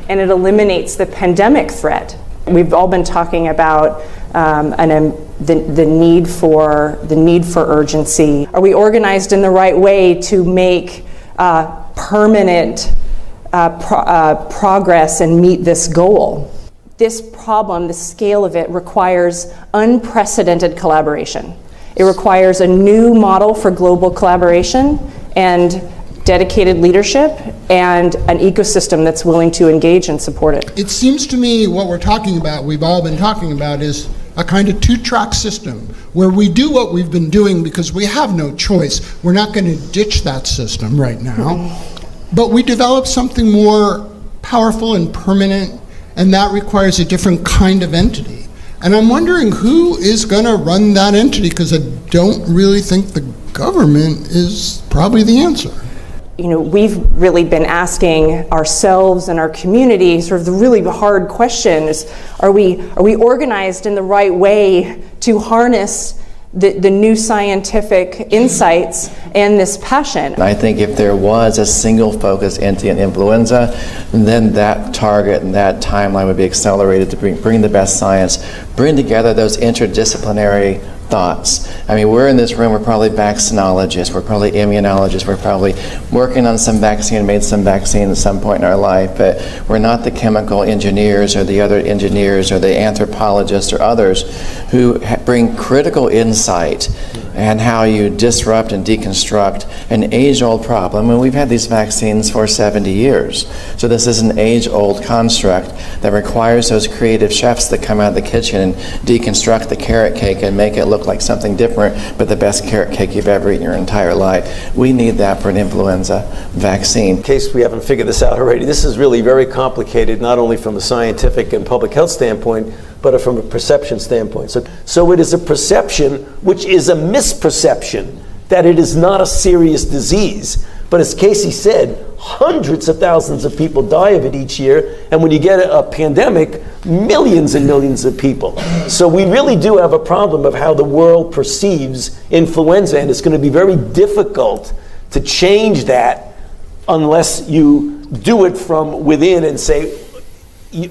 and it eliminates the pandemic threat. We've all been talking about the need for urgency. Are we organized in the right way to make permanent progress and meet this goal? This problem, the scale of it, requires unprecedented collaboration. It requires a new model for global collaboration and dedicated leadership and an ecosystem that's willing to engage and support it. It seems to me what we're talking about, we've all been talking about, is a kind of two-track system where we do what we've been doing because we have no choice. We're not going to ditch that system right now, but we develop something more powerful and permanent, and that requires a different kind of entity. And I'm wondering who is going to run that entity, because I don't really think the government is probably the answer. You know, we've really been asking ourselves and our community sort of the really hard question is, are we organized in the right way to harness the new scientific insights and this passion? I think if there was a single focus entity in influenza, then that target and that timeline would be accelerated to bring the best science, bring together those interdisciplinary thoughts. I mean, we're in this room, we're probably vaccinologists, we're probably immunologists, we're probably working on some vaccine, made some vaccine at some point in our life, but we're not the chemical engineers or the other engineers or the anthropologists or others who bring critical insight and how you disrupt and deconstruct an age-old problem. And we've had these vaccines for 70 years. So this is an age-old construct that requires those creative chefs that come out of the kitchen and deconstruct the carrot cake and make it look like something different, but the best carrot cake you've ever eaten in your entire life. We need that for an influenza vaccine. In case we haven't figured this out already, this is really very complicated, not only from a scientific and public health standpoint, but from a perception standpoint. So it is a perception which is a misperception that it is not a serious disease. But as Casey said, hundreds of thousands of people die of it each year, and when you get a pandemic, millions and millions of people. So we really do have a problem of how the world perceives influenza, and it's going to be very difficult to change that unless you do it from within and say,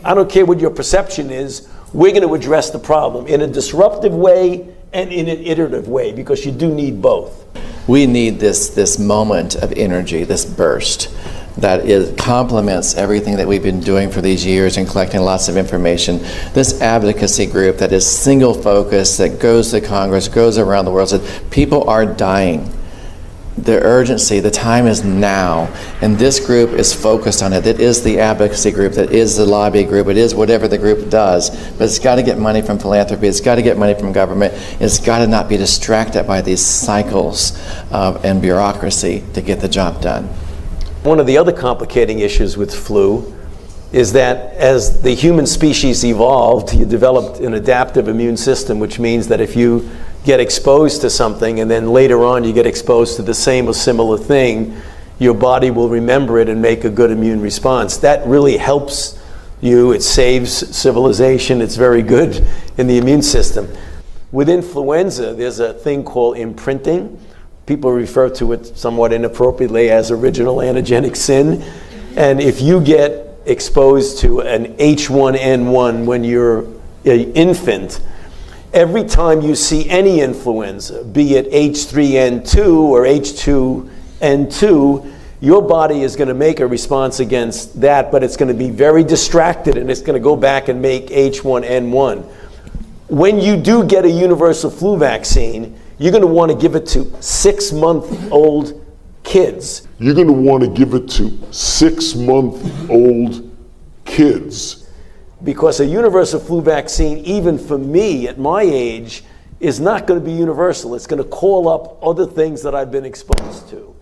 I don't care what your perception is, we're going to address the problem in a disruptive way and in an iterative way, because you do need both. We need this moment of energy, this burst that complements everything that we've been doing for these years and collecting lots of information. This advocacy group that is single focused, that goes to Congress, goes around the world, says people are dying. The urgency, the time is now, and this group is focused on it. It is the advocacy group, that is the lobby group, it is whatever the group does, but it's got to get money from philanthropy, it's got to get money from government, it's got to not be distracted by these cycles and bureaucracy to get the job done. One of the other complicating issues with flu is that as the human species evolved, you developed an adaptive immune system, which means that if you get exposed to something and then later on you get exposed to the same or similar thing, your body will remember it and make a good immune response. That really helps you. It saves civilization. It's very good in the immune system. With influenza, there's a thing called imprinting. People refer to it somewhat inappropriately as original antigenic sin. And if you get exposed to an H1N1 when you're an infant, every time you see any influenza, be it H3N2 or H2N2, your body is going to make a response against that, but it's going to be very distracted and it's going to go back and make H1N1. When you do get a universal flu vaccine, you're going to want to give it to 6-month-old kids. You're going to want to give it to 6-month-old kids. Because a universal flu vaccine, even for me at my age, is not going to be universal. It's going to call up other things that I've been exposed to.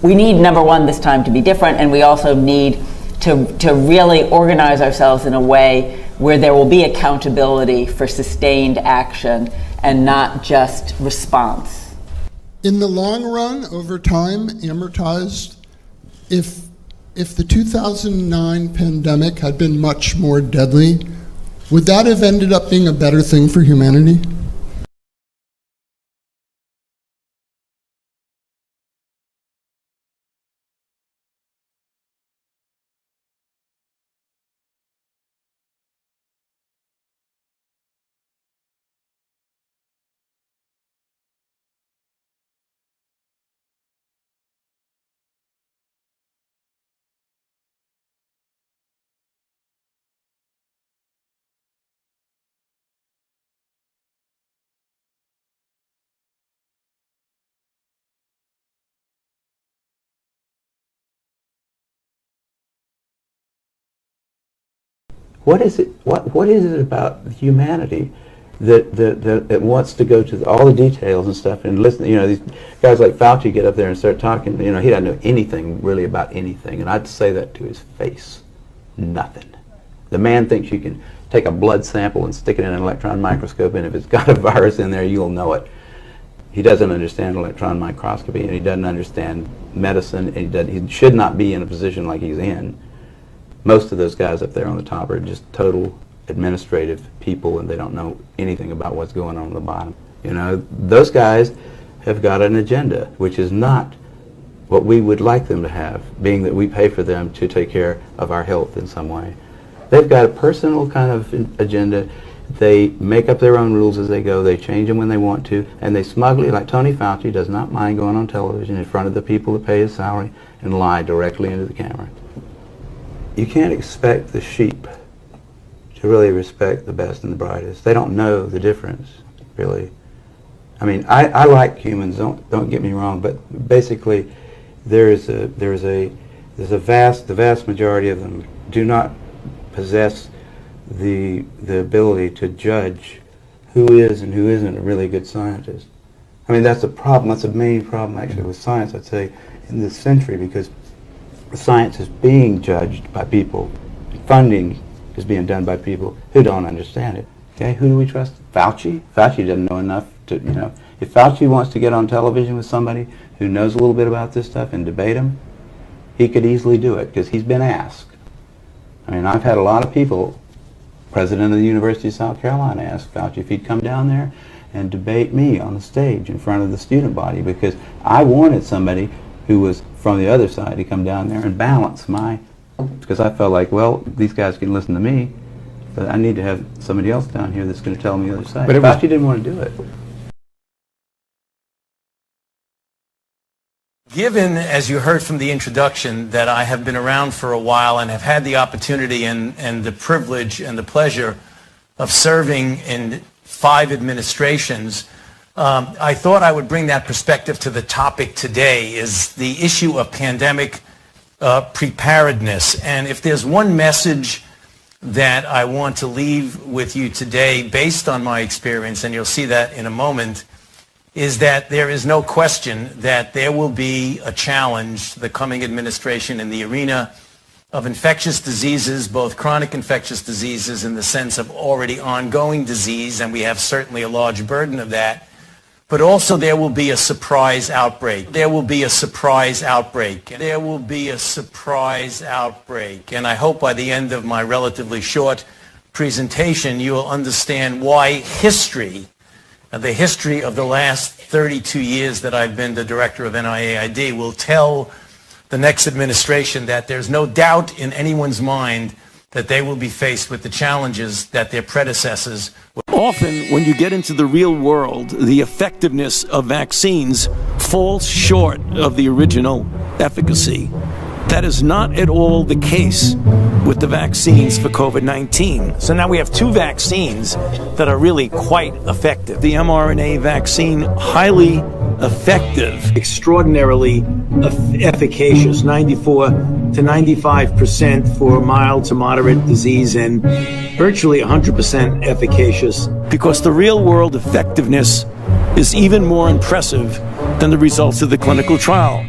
We need, number one, this time to be different, and we also need to really organize ourselves in a way where there will be accountability for sustained action and not just response. In the long run, over time, amortized, if the 2009 pandemic had been much more deadly, would that have ended up being a better thing for humanity? What is it? What is it about humanity that wants to go to all the details and stuff and listen? You know, these guys like Fauci get up there and start talking. You know, he doesn't know anything really about anything, and I'd say that to his face. Nothing. The man thinks you can take a blood sample and stick it in an electron microscope, and if it's got a virus in there, you'll know it. He doesn't understand electron microscopy, and he doesn't understand medicine, and he should not be in a position like he's in. Most of those guys up there on the top are just total administrative people, and they don't know anything about what's going on the bottom. You know, those guys have got an agenda, which is not what we would like them to have, being that we pay for them to take care of our health in some way. They've got a personal kind of agenda. They make up their own rules as they go. They change them when they want to, and they smugly, like Tony Fauci, does not mind going on television in front of the people that pay his salary and lie directly into the camera. You can't expect the sheep to really respect the best and the brightest. They don't know the difference, really. I mean, I like humans. Don't get me wrong, but basically, the vast majority of them do not possess the ability to judge who is and who isn't a really good scientist. I mean, that's a problem. That's a main problem, actually, with science, I'd say, in this century, because science is being judged by people. Funding is being done by people who don't understand it. Okay, who do we trust? Fauci? Fauci doesn't know enough to, you know. If Fauci wants to get on television with somebody who knows a little bit about this stuff and debate him, he could easily do it, because he's been asked. I mean, I've had a lot of people, president of the University of South Carolina, ask Fauci if he'd come down there and debate me on the stage in front of the student body, because I wanted somebody who was from the other side to come down there and balance my, because I felt like, well, these guys can listen to me, but I need to have somebody else down here that's going to tell me the other side. But Fauci didn't want to do it. Given, as you heard from the introduction, that I have been around for a while and have had the opportunity and the privilege and the pleasure of serving in 5 administrations, I thought I would bring that perspective to the topic today, is the issue of pandemic preparedness. And if there's one message that I want to leave with you today based on my experience, and you'll see that in a moment, is that there is no question that there will be a challenge to the coming administration in the arena of infectious diseases, both chronic infectious diseases in the sense of already ongoing disease, and we have certainly a large burden of that, but also there will be a surprise outbreak. There will be a surprise outbreak. There will be a surprise outbreak. And I hope by the end of my relatively short presentation, you will understand why history, the history of the last 32 years that I've been the director of NIAID, will tell the next administration that there's no doubt in anyone's mind that they will be faced with the challenges that their predecessors were. Often, when you get into the real world, the effectiveness of vaccines falls short of the original efficacy. That is not at all the case with the vaccines for COVID-19. So now we have 2 vaccines that are really quite effective. The mRNA vaccine, highly effective, extraordinarily efficacious, 94 to 95% for mild to moderate disease, and virtually 100% efficacious, because the real world effectiveness is even more impressive than the results of the clinical trial.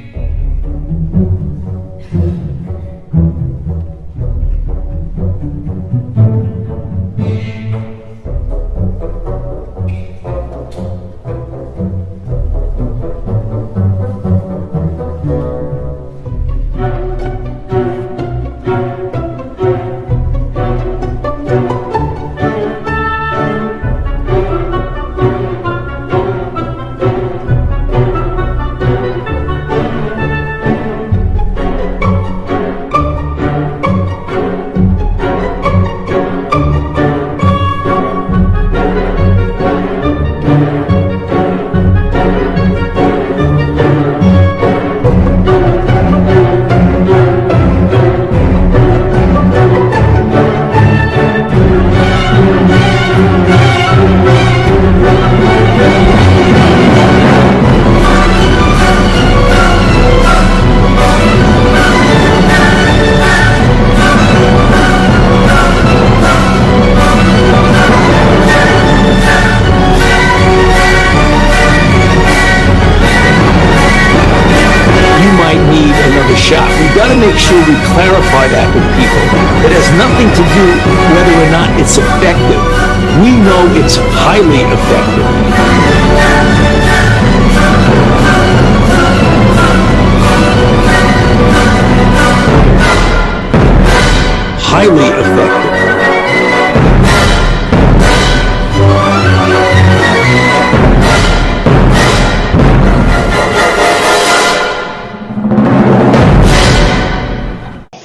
shot. We've got to make sure we clarify that with people. It has nothing to do whether or not it's effective. We know it's highly effective. Highly effective.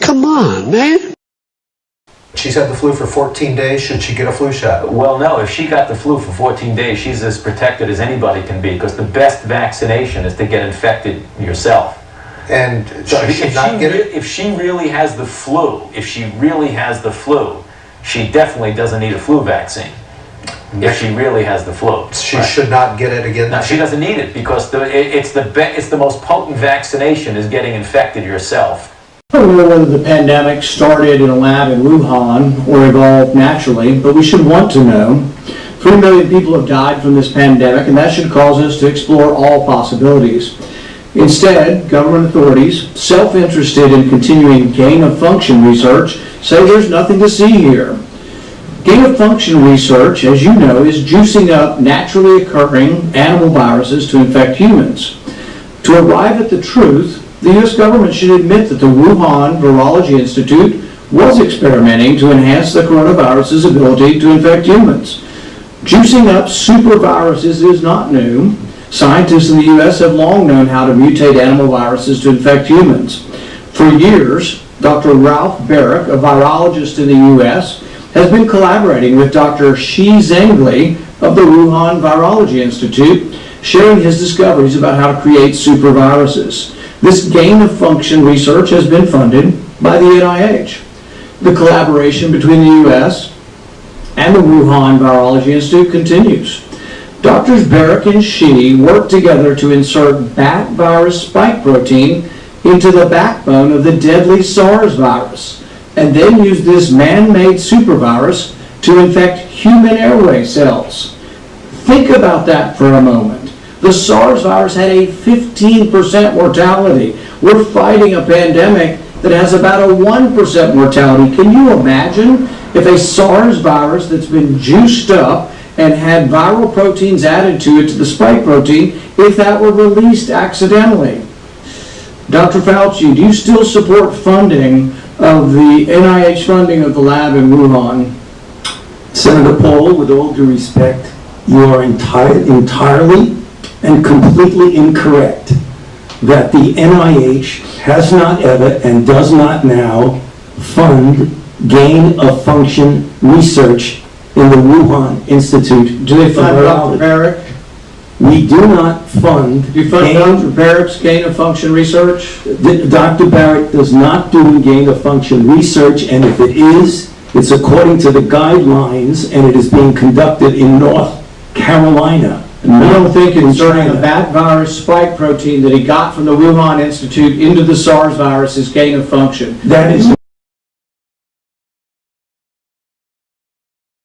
Come on, man. She's had the flu for 14 days. Should she get a flu shot? Well, no. If she got the flu for 14 days, she's as protected as anybody can be, because the best vaccination is to get infected yourself. And so she should not get it? If she really has the flu, she definitely doesn't need a flu vaccine. If she really has the flu. She should not get it again? No, she doesn't need it, because it's the most potent vaccination is getting infected yourself. I don't know whether the pandemic started in a lab in Wuhan or evolved naturally, but we should want to know. 3 million people have died from this pandemic, and that should cause us to explore all possibilities. Instead, government authorities, self-interested in continuing gain-of-function research, say there's nothing to see here. Gain-of-function research, as you know, is juicing up naturally occurring animal viruses to infect humans. To arrive at the truth, the U.S. government should admit that the Wuhan Virology Institute was experimenting to enhance the coronavirus's ability to infect humans. Juicing up superviruses is not new. Scientists in the U.S. have long known how to mutate animal viruses to infect humans. For years, Dr. Ralph Barrick, a virologist in the U.S., has been collaborating with Dr. Shi Zhengli of the Wuhan Virology Institute, sharing his discoveries about how to create superviruses. This gain-of-function research has been funded by the NIH. The collaboration between the U.S. and the Wuhan Virology Institute continues. Doctors Barrick and Shi work together to insert bat virus spike protein into the backbone of the deadly SARS virus, and then use this man-made supervirus to infect human airway cells. Think about that for a moment. The SARS virus had a 15% mortality. We're fighting a pandemic that has about a 1% mortality. Can you imagine if a SARS virus that's been juiced up and had viral proteins added to it, to the spike protein, if that were released accidentally? Dr. Fauci, do you still support funding of the NIH funding of the lab in Wuhan? Senator Paul, with all due respect, you are entirely and completely incorrect that the NIH has not ever and does not now fund gain-of-function research in the Wuhan Institute. Do they fund Dr. Barrick? We do not fund. Do you fund Dr. Barrick's gain-of-function research? Dr. Barrick does not do gain-of-function research, and if it is, it's according to the guidelines, and it is being conducted in North Carolina. You don't think inserting a bat virus spike protein that he got from the Wuhan Institute into the SARS virus is gain of function? That is